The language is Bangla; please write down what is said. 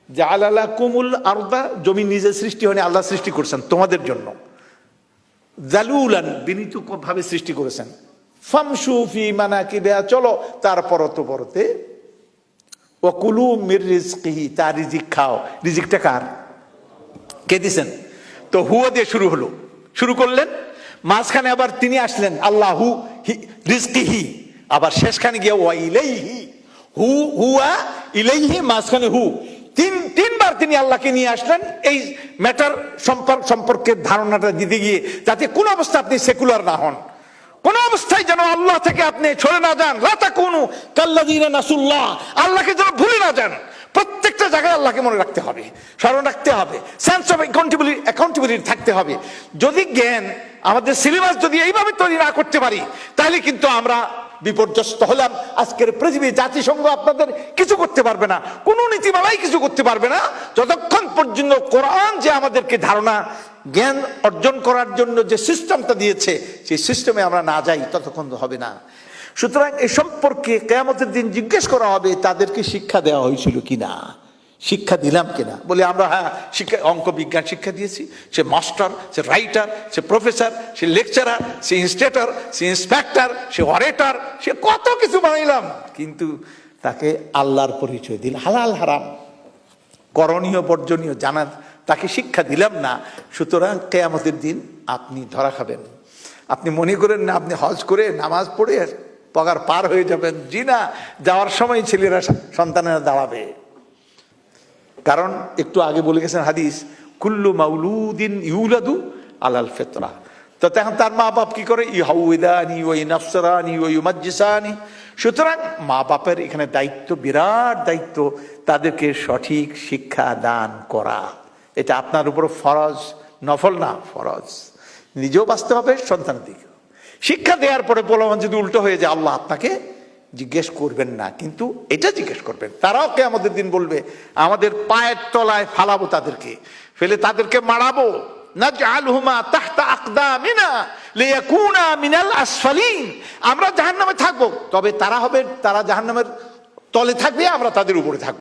জাআলা লাকুমুল আরদা, জমি নিজে সৃষ্টি হয়নি, আল্লাহ সৃষ্টি করেছেন তোমাদের জন্য। জালুলান, বিনীত ভাবে সৃষ্টি করেছেন। ফামশু ফি মানাকিবিহা, চলো তার পরতে পরতে। ওয়াকুলু মির রিজকিহি, তার রিজিক খাও। রিজিকটা কার? কে দিছেন? তো হুয়া দিয়ে শুরু হলো, শুরু করলেন, মাঝখানে আবার তিনি আসলেন আল্লাহু রিজকিহি, আবার শেষখানে গিয়ে ওয়া ইলাইহি, হু হুয়া ইলাইহি, মাঝখানে হু, তিনবার তিনি আল্লাহকে নিয়ে আসলেন এই ম্যাটার সম্পর্কের ধারণাটা দিতে গিয়ে, যাতে কোন অবস্থা আপনি সেকুলার না হন, কোন অবস্থায় যেন আল্লাহ থেকে আপনি সরে না যান। লা তাকুনু কাল্লাযীনা নাসুল্লাহ, আল্লাহকে যেন ভুলে না যান। প্রত্যেকটা জায়গায় আল্লাহকে মনে রাখতে হবে, স্মরণ রাখতে হবে, সেন্স অফ অ্যাকাউন্টেবিলিটি থাকতে হবে। যদি জ্ঞান আমাদের সিলেবাস যদি এইভাবে তৈরি না করতে পারি, তাহলে কিন্তু আমরা বিপর্যস্ত হলাম। আজকের পৃথিবী, জাতিসংঘ আপনাদের কিছু করতে পারবে না, কোন নীতিমালাই কিছু করতে পারবে না, যতক্ষণ পর্যন্ত কোরআন যে আমাদেরকে ধারণা জ্ঞান অর্জন করার জন্য যে সিস্টেমটা দিয়েছে, সেই সিস্টেমে আমরা না যাই, ততক্ষণ হবে না। সুতরাং এ সম্পর্কে কিয়ামতের দিন জিজ্ঞেস করা হবে, তাদেরকে শিক্ষা দেওয়া হয়েছিল কিনা, শিক্ষা দিলাম কিনা। বলে আমরা হ্যাঁ শিক্ষা, অঙ্ক বিজ্ঞান শিক্ষা দিয়েছি। সে মাস্টার, সে রাইটার, সে প্রফেসর, সে লেকচারার, সে ইনস্টেটর, সে ইন্সপেক্টর, সে অরেটর, সে কত কিছু বানাইলাম, কিন্তু তাকে আল্লাহর পরিচয় দিল, হালাল হারাম, করণীয় বর্জনীয় জানার তাকে শিক্ষা দিলাম না। সুতরাং কিয়ামতের দিন আপনি ধরা খাবেন। আপনি মনে করেন না আপনি হজ করে নামাজ পড়ে পগার পার হয়ে যাবেন, জি না, যাওয়ার সময় ছেলেরা সন্তানেরা দাঁড়াবে। কারণ একটু আগে বলে গেছেন হাদিস, কুল্লু মাউলুদিন ইউলাদু আলাল ফিতরা। তো এখন তার মা বাপ কি করে? ইউহাউদানি ওয়া ইউনাফসিরানি ওয়া ইউমাজ্জিসানি। সুতরাং মা বাপের এখানে দায়িত্ব, বিরাট দায়িত্ব, তাদেরকে সঠিক শিক্ষা দান করা। এটা আপনার উপর ফরজ, নফল না, ফরজ। নিজেও বাঁচতে হবে, সন্তানের দিকে শিক্ষা দেওয়ার পরে বলবেন যদি উল্টো হয়ে যায়, আল্লাহ আপনাকে জিজ্ঞেস করবেন না, কিন্তু এটা জিজ্ঞেস করবেন। তারাও কিয়ামতের দিন বলবে, আমাদের পায়ের তলায় ফালাবো তাদেরকে, ফেলে তাদেরকে মারাবো। নাজআলহুমা তাহতা আকদামিনা লিয়াকুনা মিনাল আসফালিন, আমরা জাহান্নামে থাকবো, তবে তারা জাহান্নামের তলে থাকবে, আমরা তাদের উপরে থাকবো।